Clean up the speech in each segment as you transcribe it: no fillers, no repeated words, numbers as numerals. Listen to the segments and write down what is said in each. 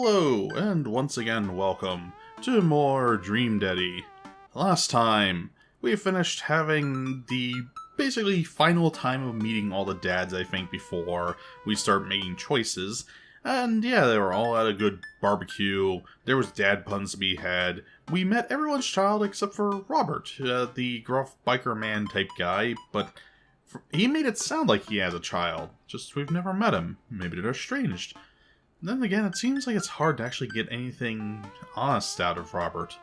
Hello, and once again welcome to more Dream Daddy. Last time, we finished having the basically final time of meeting all the dads, I think, before we start making choices. And yeah, they were all at a good barbecue, there was dad puns to be had. We met everyone's child except for Robert, the gruff biker man type guy, but he made it sound like he has a child, just we've never met him. Maybe they're estranged. Then again, it seems like it's hard to actually get anything honest out of Robert.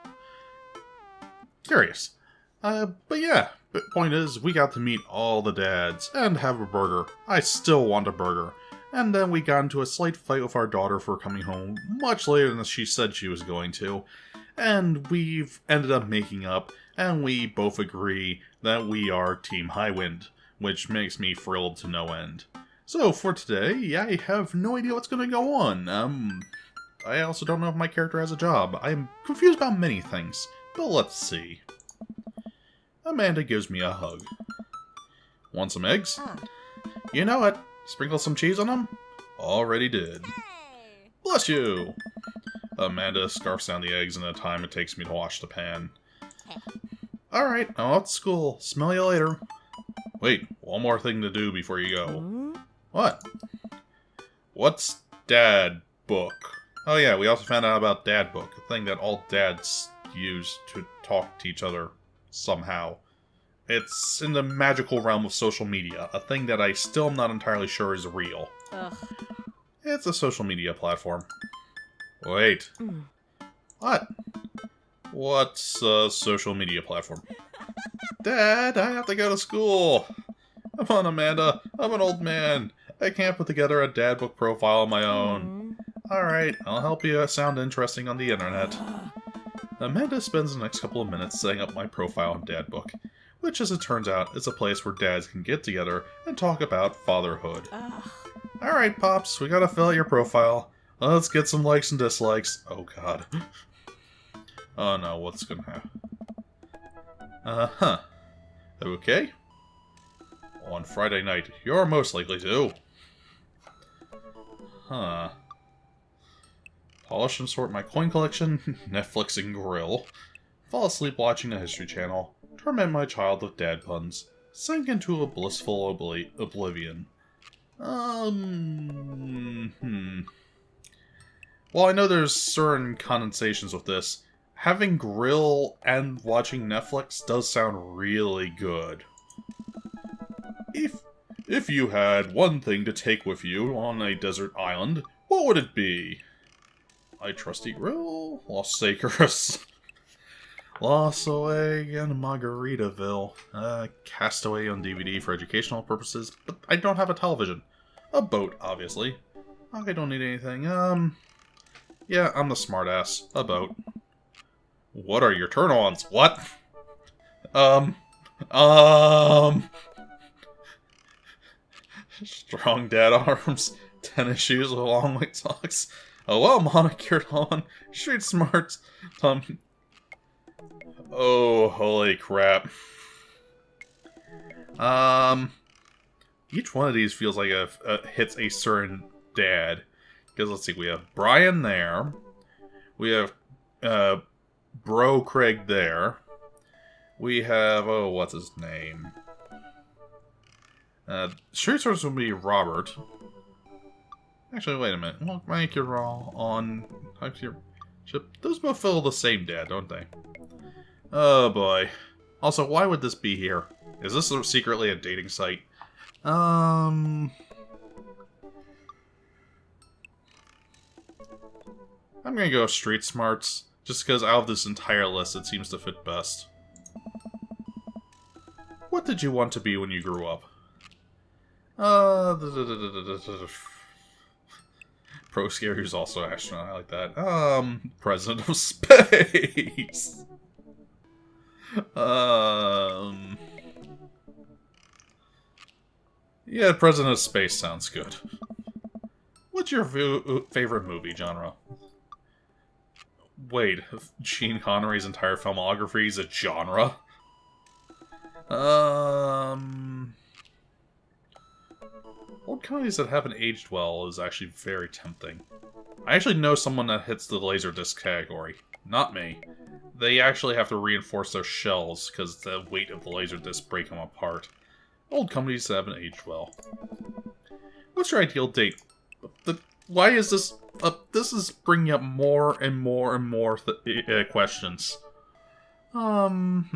Curious. But yeah, the point is, we got to meet all the dads, and have a burger. I still want a burger. And then we got into a slight fight with our daughter for coming home much later than she said she was going to. And we've ended up making up, and we both agree that we are Team Highwind, which makes me thrilled to no end. So, for today, I have no idea what's going to go on. I also don't know if my character has a job. I'm confused about many things, but let's see. Amanda gives me a hug. Want some eggs? You know it. Sprinkle some cheese on them? Already did. Hey. Bless you! Amanda scarfs down the eggs in the time it takes me to wash the pan. Alright, I'm off to school. Smell you later. Wait, one more thing to do before you go. What? What's Dad Book? Oh yeah, we also found out about Dad Book, a thing that all dads use to talk to each other somehow. It's in the magical realm of social media, a thing that I still am not entirely sure is real. Ugh. It's a social media platform. Wait. What? What's a social media platform? Dad, I have to go to school! Come on, Amanda. I'm an old man. I can't put together a dad book profile on my own. Alright, I'll help you sound interesting on the internet. Amanda spends the next couple of minutes setting up my profile on Dad Book, which, as it turns out, is a place where dads can get together and talk about fatherhood. Alright, Pops, we gotta fill out your profile. Let's get some likes and dislikes. Oh, God. Oh, no, what's gonna happen? Okay. On Friday night, you're most likely to. Polish and sort my coin collection, Netflix and grill. Fall asleep watching the History Channel. Torment my child with dad puns. Sink into a blissful oblivion. Well, I know there's certain connotations with this. Having grill and watching Netflix does sound really good. If you had one thing to take with you on a desert island, what would it be? My trusty grill, Los Acres, Lost Away in Margaritaville, Castaway on DVD for educational purposes, but I don't have a television. A boat, obviously. I don't need anything, yeah, I'm the smartass. A boat. What are your turn-ons? What? Strong dad arms, tennis shoes with long white socks, a well-manicured lawn, street smarts, Oh, holy crap. Each one of these feels like hits a certain dad. Because let's see, we have Brian there. We have, Bro Craig there. We have, oh, what's his name? Street Stars will be Robert. Actually, wait a minute. Well, make your roll on your ship. Those both fill the same dad, don't they? Oh boy. Also, why would this be here? Is this secretly a dating site? I'm gonna go Street Smarts, just because out of this entire list it seems to fit best. What did you want to be when you grew up? Pro Scary's also an astronaut, I like that. President of Space! Yeah, President of Space sounds good. What's your favorite movie genre? Wait, Sean Connery's entire filmography is a genre? Old comedies that haven't aged well is actually very tempting. I actually know someone that hits the Laserdisc category. Not me. They actually have to reinforce their shells because the weight of the Laserdisc break them apart. Old comedies that haven't aged well. What's your ideal date? Why is this... this is bringing up more and more and more questions. Would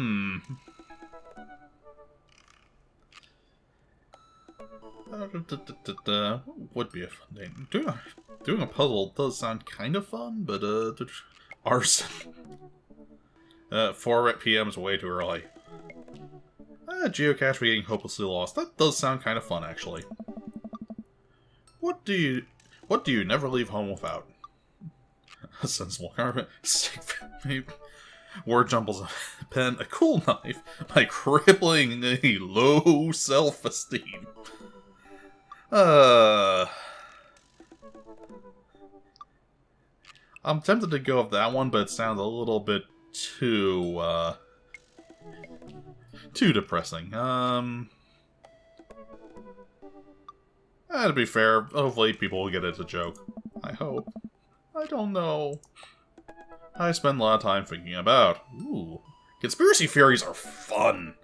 be a fun date. Doing a puzzle does sound kind of fun, but arson. 4 p.m. is way too early. Geocache for getting hopelessly lost. That does sound kind of fun, actually. What do you never leave home without? A sensible carpet, word jumbles, a pen, a cool knife, my cripplingly low self-esteem. I'm tempted to go with that one, but it sounds a little bit too depressing. To be fair, hopefully people will get it as a joke. I hope. I don't know. I spend a lot of time thinking about. Ooh. Conspiracy theories are fun.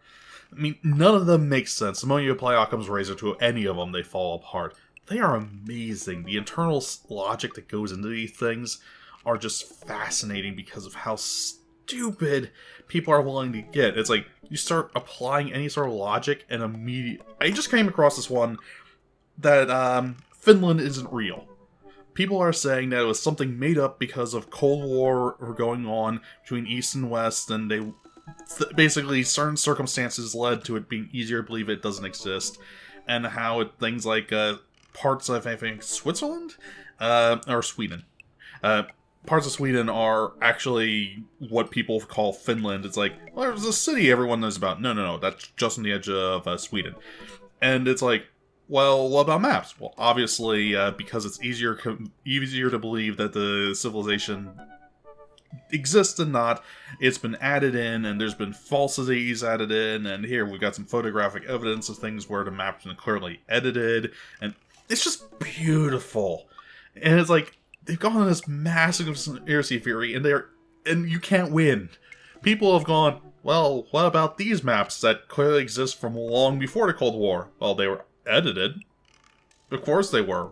I mean, none of them make sense. The moment you apply Occam's razor to any of them, they fall apart. They are amazing. The internal logic that goes into these things are just fascinating because of how stupid people are willing to get. It's like, you start applying any sort of logic and immediately... I just came across this one that Finland isn't real. People are saying that it was something made up because of Cold War going on between East and West, and they basically certain circumstances led to it being easier to believe it doesn't exist, and how things like parts of, I think, Switzerland? Or Sweden. Parts of Sweden are actually what people call Finland. It's like, well, there's a city everyone knows about. No, that's just on the edge of Sweden. And it's like, well, what about maps? Well, obviously, because it's easier to believe that the civilization exists and not, it's been added in, and there's been falsities added in, and here we've got some photographic evidence of things where the map's been clearly edited, and it's just beautiful. And it's like, they've gone on this massive conspiracy theory, and you can't win. People have gone, well, what about these maps that clearly exist from long before the Cold War? Well, they were edited. Of course they were.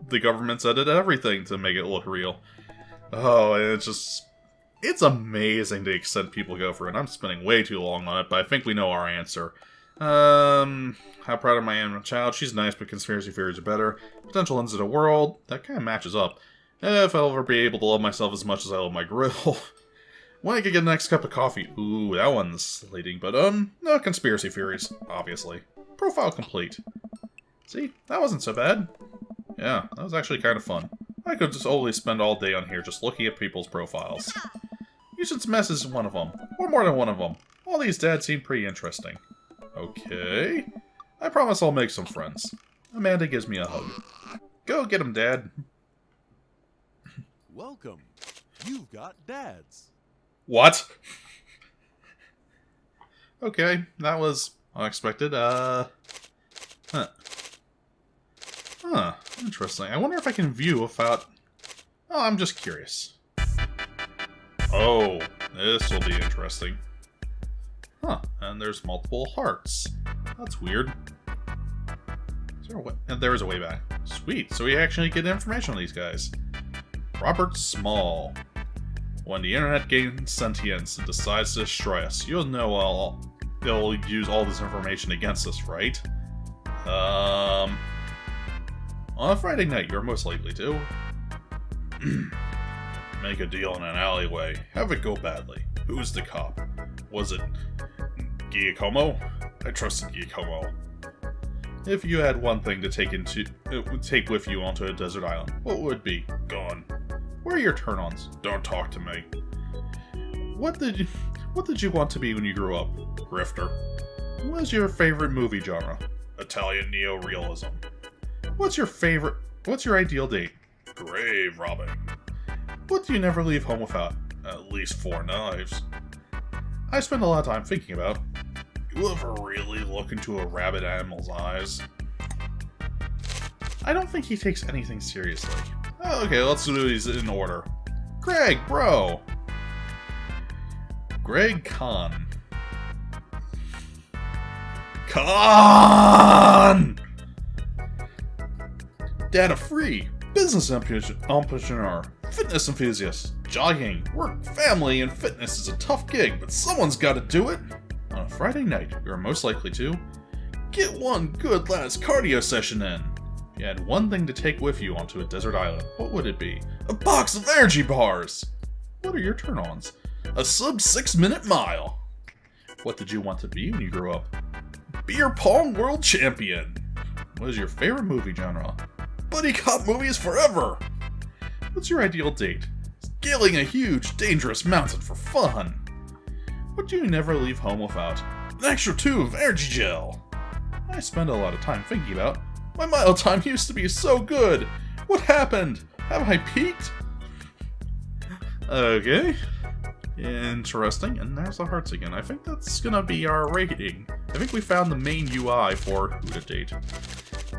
The government's edited everything to make it look real. Oh, and it's amazing the extent people go for it. I'm spending way too long on it, but I think we know our answer. How proud am I of my child? She's nice, but conspiracy theories are better. Potential ends of the world. That kind of matches up. If I'll ever be able to love myself as much as I love my grill. When I could get the next cup of coffee. Ooh, that one's leading. But, no conspiracy theories, obviously. Profile complete. See? That wasn't so bad. Yeah, that was actually kind of fun. I could just always spend all day on here just looking at people's profiles. Useless Mess is one of them. Or more than one of them. All these dads seem pretty interesting. Okay. I promise I'll make some friends. Amanda gives me a hug. Go get him, Dad. Welcome. You've got dads. What? Okay, that was unexpected. Interesting. I wonder if I can view without... Oh, I'm just curious. Oh, this will be interesting. Huh, and there's multiple hearts. That's weird. Is there a way... And there is a way back. Sweet, so we actually get information on these guys. Robert Small. When the internet gains sentience and decides to destroy us, you'll know they'll use all this information against us, right? On a Friday night, you're most likely to. Make a deal in an alleyway. Have it go badly. Who's the cop? Was it Giacomo? I trusted Giacomo. If you had one thing to take with you onto a desert island, what would it be? Gone. Where are your turn-ons? Don't talk to me. What did you want to be when you grew up? Grifter. What is your favorite movie genre? Italian neo-realism. What's your ideal date? Grave robbing. What do you never leave home without? At least 4 knives. I spend a lot of time thinking about. You ever really look into a rabid animal's eyes? I don't think he takes anything seriously. Okay, let's do these in order. Greg, bro! Greg Kahn. Kahn! Data free, business entrepreneur, fitness enthusiast, jogging, work, family, and fitness is a tough gig, but someone's gotta do it. On a Friday night, you're most likely to get one good last cardio session in. If you had one thing to take with you onto a desert island, what would it be? A box of energy bars! What are your turn-ons? A sub 6-minute mile. What did you want to be when you grew up? Beer pong world champion. What is your favorite movie genre? Buddy cop movies forever. What's your ideal date? Scaling a huge, dangerous mountain for fun. What do you never leave home without? An extra tube of energy gel. I spend a lot of time thinking about. My mile time used to be so good. What happened? Have I peaked? Okay. Interesting, and there's the hearts again. I think that's gonna be our rating. I think we found the main UI for Who to Date.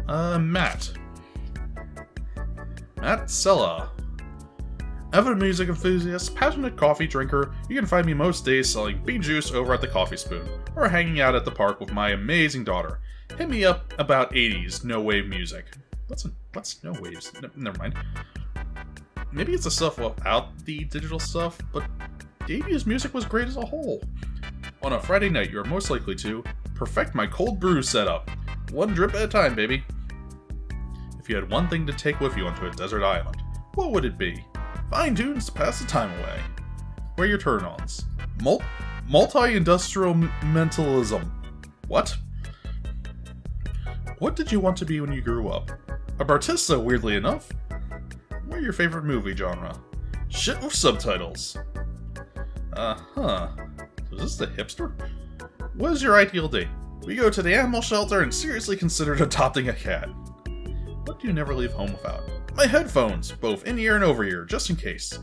Matt. Matt Sella. Avid music enthusiast, passionate coffee drinker, you can find me most days selling bean juice over at the Coffee Spoon, or hanging out at the park with my amazing daughter. Hit me up about 80s no-wave music. What's no waves? Never mind. Maybe it's the stuff without the digital stuff, but the 80s music was great as a whole. On a Friday night, you are most likely to perfect my cold brew setup. One drip at a time, baby. If you had one thing to take with you onto a desert island, what would it be? Fine tunes to pass the time away. Where are your turn-ons? Multi-industrial mentalism. What? What did you want to be when you grew up? A Bartista, weirdly enough. What are your favorite movie genre? Shit with subtitles. So is this the hipster? What is your ideal date? We go to the animal shelter and seriously considered adopting a cat. What do you never leave home without? My headphones, both in-ear and over-ear, just in case.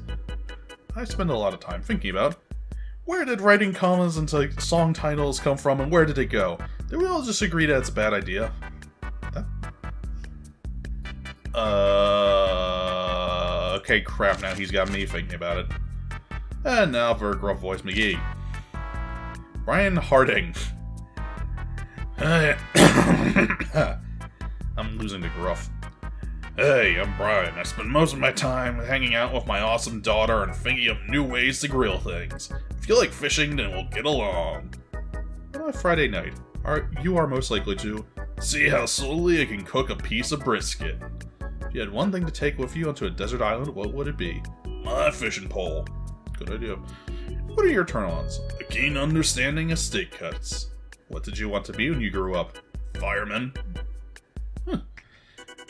I spend a lot of time thinking about where did writing commas into song titles come from and where did it go? Did we all just agree that it's a bad idea? Okay, crap, now he's got me thinking about it. And now for Gruff Voice McGee. Brian Harding. I'm losing the gruff. Hey, I'm Brian. I spend most of my time hanging out with my awesome daughter and thinking of new ways to grill things. If you like fishing, then we'll get along. On a Friday night, you are most likely to see how slowly I can cook a piece of brisket. If you had one thing to take with you onto a desert island, what would it be? My fishing pole. Good idea. What are your turn-ons? A keen understanding of steak cuts. What did you want to be when you grew up? Fireman.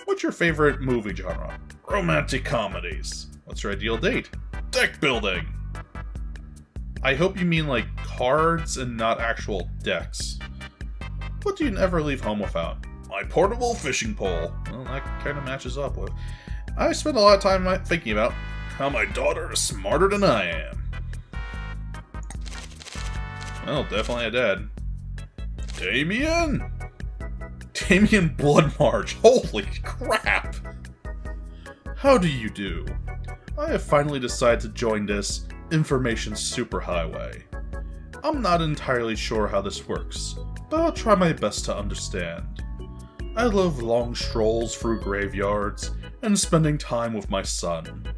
What's your favorite movie genre? Romantic comedies. What's your ideal date? Deck building. I hope you mean like cards and not actual decks. What do you never leave home without? My portable fishing pole. Well, that kind of matches up with. I spend a lot of time thinking about how my daughter is smarter than I am. Well, definitely a dad. Damien Blood March. Holy crap! How do you do? I have finally decided to join this information superhighway. I'm not entirely sure how this works, but I'll try my best to understand. I love long strolls through graveyards and spending time with my son.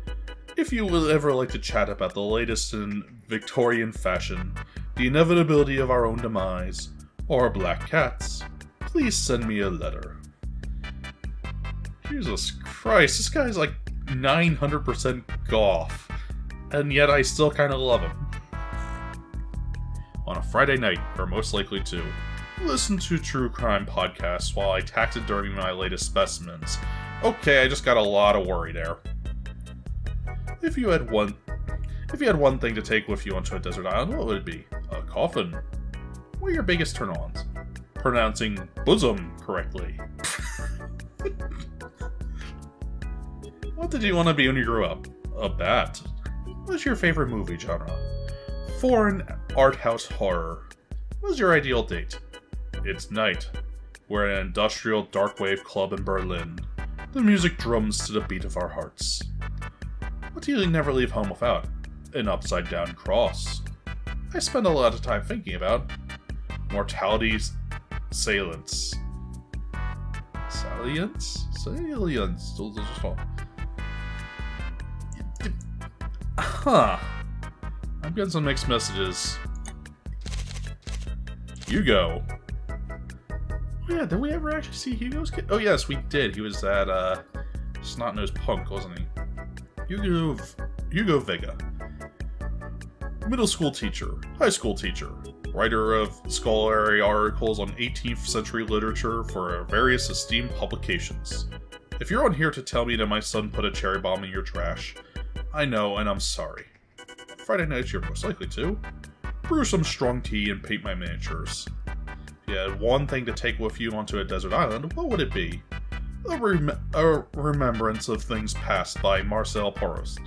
If you would ever like to chat about the latest in Victorian fashion, the inevitability of our own demise, or black cats, please send me a letter. Jesus Christ, this guy's like 900% goth, and yet I still kind of love him. On a Friday night, you're most likely to listen to true crime podcasts while I taxidermy my latest specimens. Okay, I just got a lot of worry there. If you had one thing to take with you onto a desert island, what would it be? A coffin. What are your biggest turn-ons? Pronouncing bosom correctly. What did you want to be when you grew up? A bat. What's your favorite movie genre? Foreign art house horror. What's your ideal date? It's night. We're at an industrial dark wave club in Berlin. The music drums to the beat of our hearts. What do you never leave home without? An upside-down cross. I spend a lot of time thinking about mortality's salience. Salience? Salience. Huh. I'm getting some mixed messages. Hugo. Oh yeah, did we ever actually see Hugo's kid? Oh yes, we did. He was that, snot-nosed punk, wasn't he? Hugo Vega. Middle school teacher, high school teacher, writer of scholarly articles on 18th century literature for various esteemed publications. If you're on here to tell me that my son put a cherry bomb in your trash, I know and I'm sorry. Friday nights you're most likely to. Brew some strong tea and paint my miniatures. If you had one thing to take with you onto a desert island, what would it be? A remembrance of things past by Marcel Proust.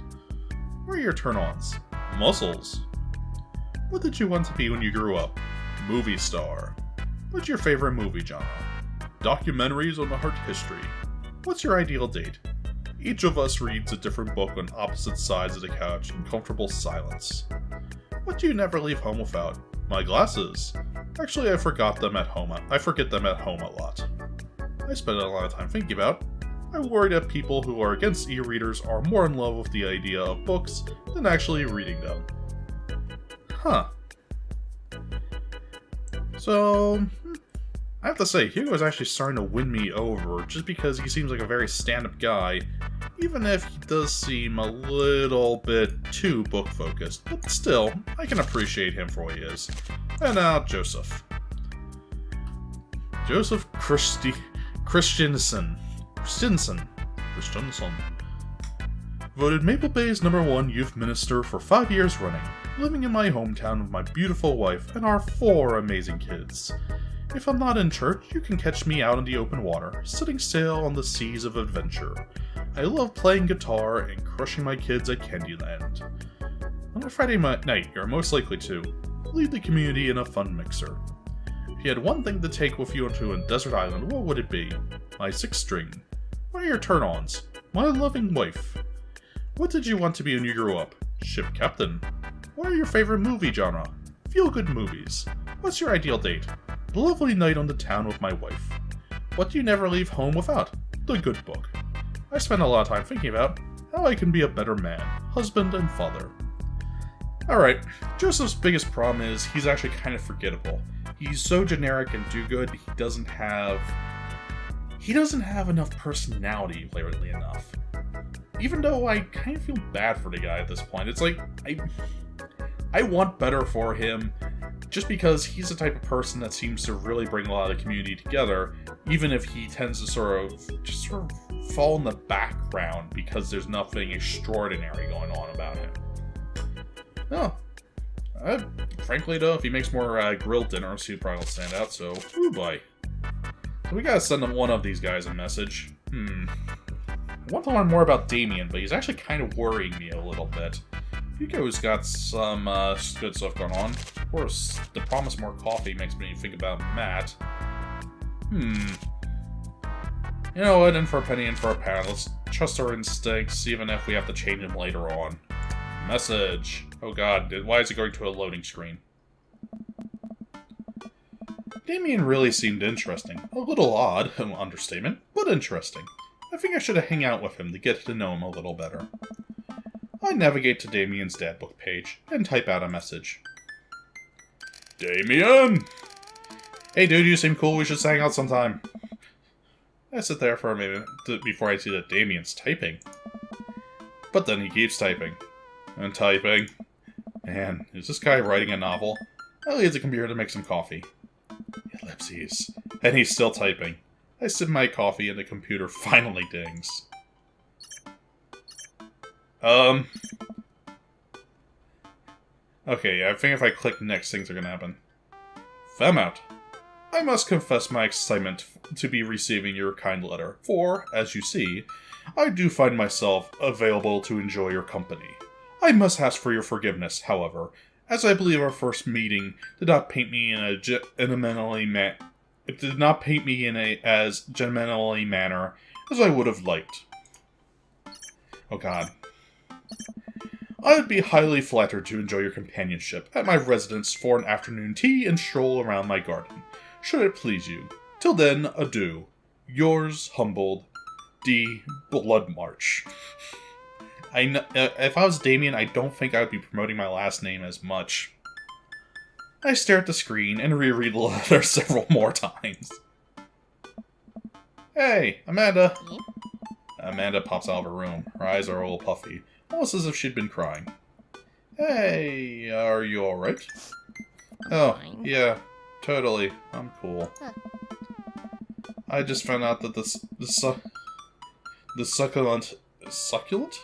What are your turn-ons? Muscles. What did you want to be when you grew up? Movie star. What's your favorite movie genre? Documentaries on art history. What's your ideal date? Each of us reads a different book on opposite sides of the couch in comfortable silence. What do you never leave home without? My glasses. Actually, I forget them at home a lot. I spend a lot of time thinking about. I'm worried that people who are against e-readers are more in love with the idea of books than actually reading them. Huh. So, I have to say, Hugo's actually starting to win me over, just because he seems like a very stand-up guy, even if he does seem a little bit too book-focused. But still, I can appreciate him for what he is. And now, Joseph. Joseph Christensen. Voted Maple Bay's #1 youth minister for 5 years running, living in my hometown with my beautiful wife and our 4 amazing kids. If I'm not in church, you can catch me out in the open water, setting sail on the seas of adventure. I love playing guitar and crushing my kids at Candyland. On a Friday night, you're most likely to lead the community in a fun mixer. If you had one thing to take with you onto a desert island, what would it be? My 6th string. What are your turn-ons? My loving wife. What did you want to be when you grew up? Ship captain. What are your favorite movie genre? Feel-good movies. What's your ideal date? A lovely night on the town with my wife. What do you never leave home without? The good book. I spend a lot of time thinking about how I can be a better man, husband, and father. Alright, Joseph's biggest problem is he's actually kind of forgettable. He's so generic and do-good, he doesn't have enough personality, weirdly enough. Even though I kind of feel bad for the guy at this point. It's like, I want better for him, just because he's the type of person that seems to really bring a lot of the community together, even if he tends to sort of fall in the background because there's nothing extraordinary going on about him. No. Frankly though, if he makes more grilled dinners, he'd probably stand out, so, ooh boy. So we gotta send one of these guys a message. I want to learn more about Damien, but he's actually kind of worrying me a little bit. Hugo's got some good stuff going on. Of course, the promise of more coffee makes me think about Matt. You know what, in for a penny, in for a pound. Let's trust our instincts, even if we have to change them later on. Message. Oh god, why is it going to a loading screen? Damien really seemed interesting. A little odd, an understatement, but interesting. I think I should hang out with him to get to know him a little better. I navigate to Damien's dad book page and type out a message. Damien! Hey dude, you seem cool, we should hang out sometime. I sit there for a minute before I see that Damien's typing. But then he keeps typing. And typing. Man, is this guy writing a novel? I leave the computer to make some coffee. Ellipses. And he's still typing. I sip my coffee and the computer finally dings. Okay, I think if I click next, things are gonna happen. Famout. I must confess my excitement to be receiving your kind letter, for, as you see, I do find myself available to enjoy your company. I must ask for your forgiveness, however, as I believe our first meeting did not paint me in as gentlemanly manner, as I would have liked. Oh god. I would be highly flattered to enjoy your companionship at my residence for an afternoon tea and stroll around my garden, should it please you. Till then, adieu. Yours humbled, D. Bloodmarch. If I was Damien, I don't think I would be promoting my last name as much. I stare at the screen and reread the letter several more times. Hey, Amanda! Amanda pops out of her room. Her eyes are a little puffy, almost as if she'd been crying. Hey, are you alright? Oh, yeah, totally. I'm cool. I just found out that the succulent... Succulent?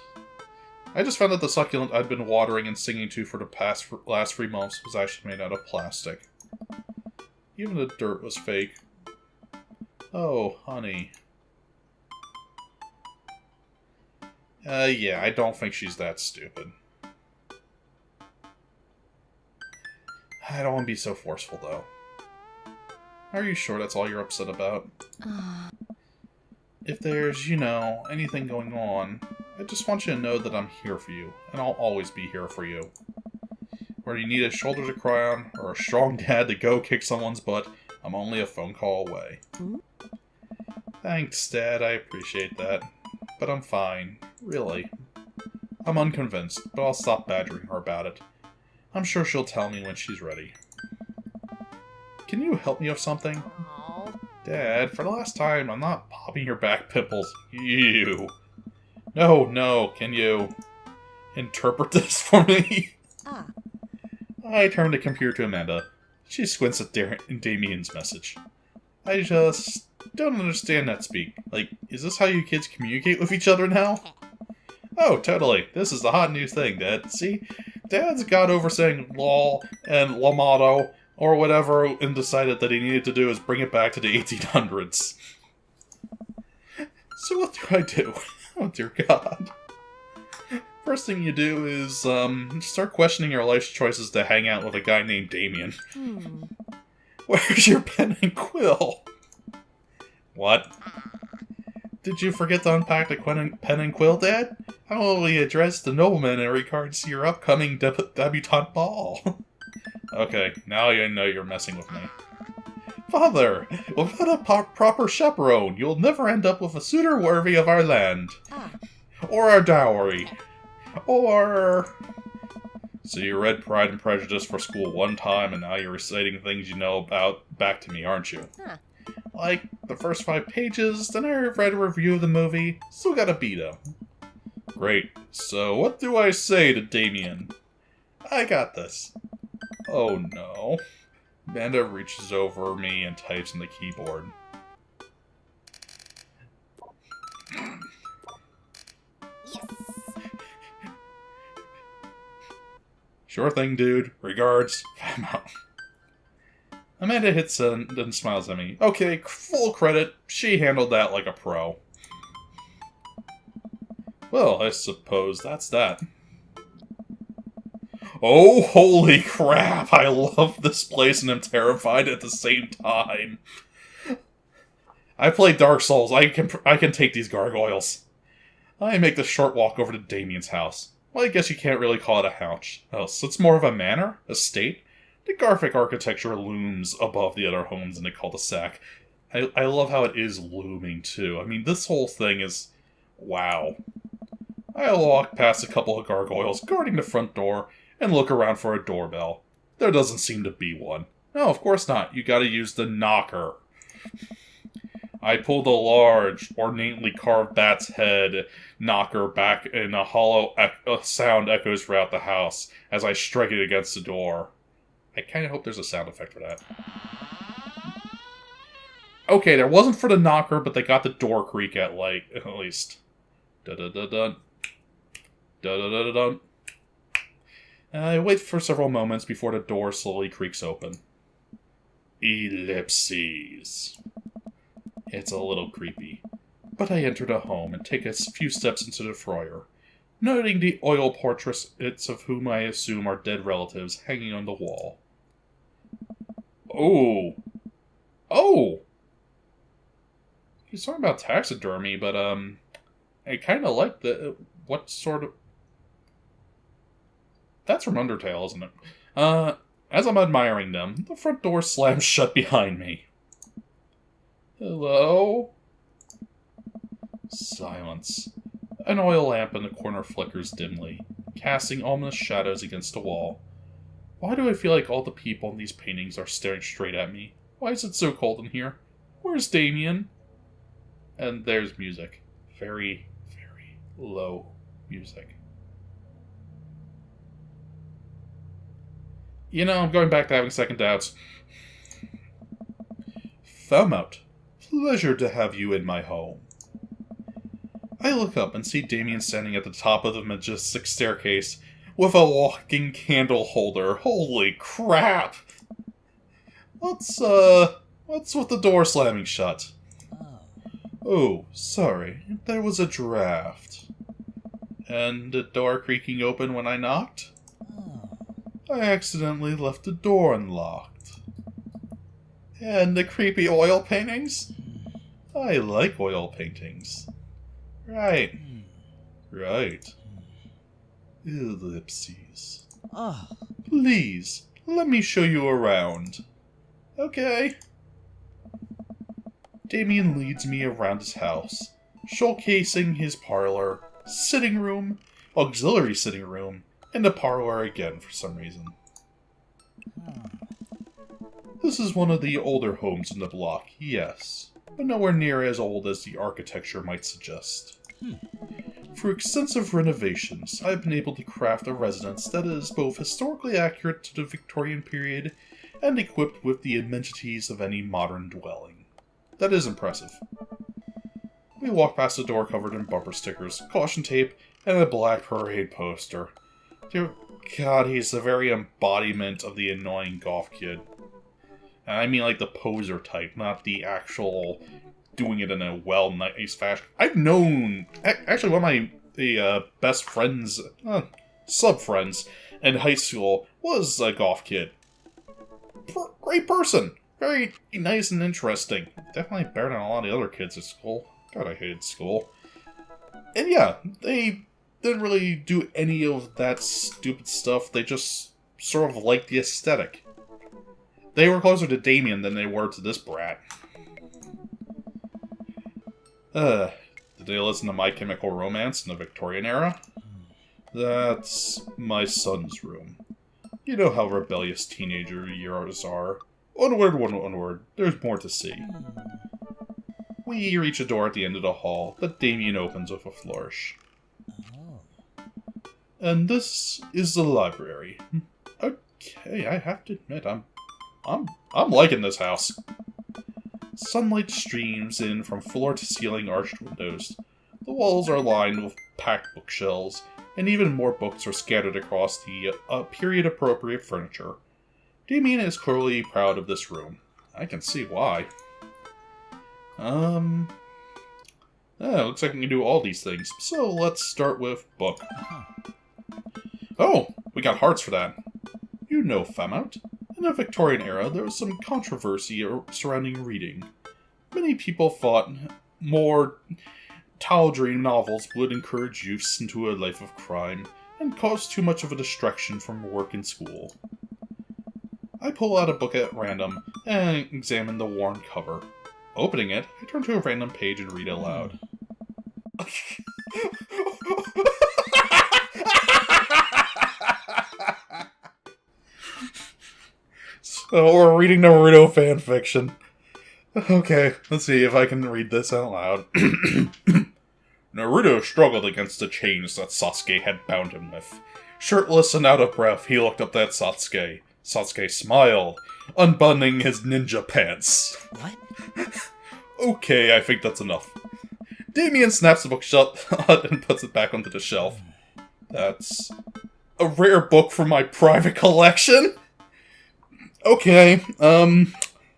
I just found that the succulent I'd been watering and singing to for the last 3 months was actually made out of plastic. Even the dirt was fake. Oh, honey. Yeah, I don't think she's that stupid. I don't want to be so forceful, though. Are you sure that's all you're upset about? If there's, you know, anything going on, I just want you to know that I'm here for you, and I'll always be here for you. Where you need a shoulder to cry on, or a strong dad to go kick someone's butt, I'm only a phone call away. Thanks, Dad, I appreciate that. But I'm fine, really. I'm unconvinced, but I'll stop badgering her about it. I'm sure she'll tell me when she's ready. Can you help me with something? Dad, for the last time, I'm not popping your back pimples. Ew. No, can you interpret this for me? I turn the computer to Amanda. She squints at Damien's message. I just don't understand that speak. Like, is this how you kids communicate with each other now? Oh, totally. This is the hot new thing, Dad. See? Dad's got over saying lol and lamato or whatever and decided that he needed to do is bring it back to the 1800s. So what do I do? Oh dear God. First thing you do is, start questioning your life's choices to hang out with a guy named Damien. Where's your pen and quill? What? Did you forget to unpack the pen and quill, Dad? How will we address the nobleman in regards to your upcoming debutante ball? Okay, now I know you're messing with me. Father, without a proper chaperone, you'll never end up with a suitor worthy of our land. Or our dowry. Or... So you read Pride and Prejudice for school one time, and now you're reciting things you know about back to me, aren't you? Like, the first 5 pages, then I read a review of the movie, still got a beta. Great. So what do I say to Damien? I got this. Oh no. Amanda reaches over me and types in the keyboard. Sure thing, dude. Regards, Famout. Amanda hits send and smiles at me. Okay, full credit. She handled that like a pro. Well, I suppose that's that. Oh, holy crap! I love this place and am terrified at the same time. I play Dark Souls. I can take these gargoyles. I make the short walk over to Damien's house. Well, I guess you can't really call it a house. It's more of a manor? Estate? The Gothic architecture looms above the other homes in the cul-de-sac. I love how it is looming, too. I mean, this whole thing is... wow. I walk past a couple of gargoyles guarding the front door and look around for a doorbell. There doesn't seem to be one. No, of course not. You gotta use the knocker. I pull the large, ornately carved bat's head knocker back, and a hollow sound echoes throughout the house as I strike it against the door. I kind of hope there's a sound effect for that. Okay, there wasn't for the knocker, but they got the door creak at least. Da-da-da-dun. Da-da-da-da-dun. I wait for several moments before the door slowly creaks open. Ellipses. It's a little creepy, but I enter the home and take a few steps into the foyer, noting the oil portraits of whom I assume are dead relatives hanging on the wall. Oh! He's talking about taxidermy, but, I kind of like what sort of... That's from Undertale, isn't it? As I'm admiring them, the front door slams shut behind me. Hello? Silence. An oil lamp in the corner flickers dimly, casting ominous shadows against the wall. Why do I feel like all the people in these paintings are staring straight at me? Why is it so cold in here? Where's Damien? And there's music. Very, very low music. You know, I'm going back to having second doubts. Famout, pleasure to have you in my home. I look up and see Damien standing at the top of the majestic staircase with a walking candle holder. Holy crap! What's with the door slamming shut? Oh, sorry. There was a draft. And the door creaking open when I knocked? I accidentally left the door unlocked. And the creepy oil paintings? I like oil paintings. Right. Right. Ellipses. Please, let me show you around. Okay. Damien leads me around his house, showcasing his parlor, sitting room, auxiliary sitting room, and the parlor again for some reason. This is one of the older homes in the block, yes, but nowhere near as old as the architecture might suggest. Through extensive renovations, I've been able to craft a residence that is both historically accurate to the Victorian period and equipped with the amenities of any modern dwelling. That is impressive. We walk past a door covered in bumper stickers, caution tape, and a black parade poster. Dear God, he's the very embodiment of the annoying goth kid. And I mean like the poser type, not the actual doing it in a nice fashion. I've known... Actually, one of my best friends, sub-friends in high school was a goth kid. Great person. Very nice and interesting. Definitely better than a lot of the other kids at school. God, I hated school. And yeah, they didn't really do any of that stupid stuff. They just sort of liked the aesthetic. They were closer to Damien than they were to this brat. Did they listen to My Chemical Romance in the Victorian era? That's my son's room. You know how rebellious teenager years are. Onward, onward. There's more to see. We reach a door at the end of the hall that Damien opens with a flourish. And this is the library. Okay, I have to admit, I'm liking this house. Sunlight streams in from floor-to-ceiling arched windows. The walls are lined with packed bookshelves, and even more books are scattered across the period-appropriate furniture. Damien is clearly proud of this room. I can see why. Looks like we can do all these things. So let's start with book. Oh, we got hearts for that. You know Famout. In the Victorian era, there was some controversy surrounding reading. Many people thought more tawdry novels would encourage youths into a life of crime, and cause too much of a distraction from work and school. I pull out a book at random, and examine the worn cover. Opening it, I turn to a random page and read aloud. So we're reading Naruto fanfiction. Okay, let's see if I can read this out loud. Naruto struggled against the chains that Sasuke had bound him with. Shirtless and out of breath, he looked up at Sasuke. Sasuke smiled, unbuttoning his ninja pants. What? Okay, I think that's enough. Damien snaps the book shut and puts it back onto the shelf. That's a rare book from my private collection? Okay,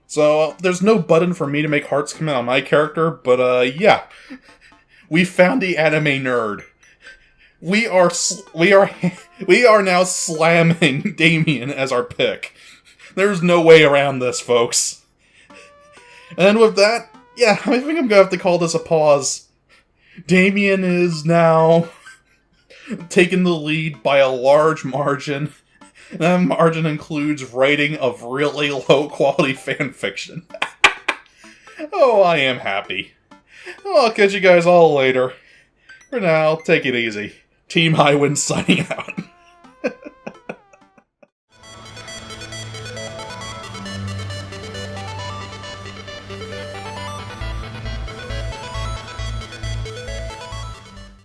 so there's no button for me to make hearts come out on my character, but yeah. We found the anime nerd. We are now slamming Damien as our pick. There's no way around this, folks. And with that, Yeah, I think I'm gonna have to call this a pause. Damien is now taking the lead by a large margin. And that margin includes writing of really low-quality fanfiction. Oh, I am happy. I'll catch you guys all later. For now, take it easy. Team Highwind signing out.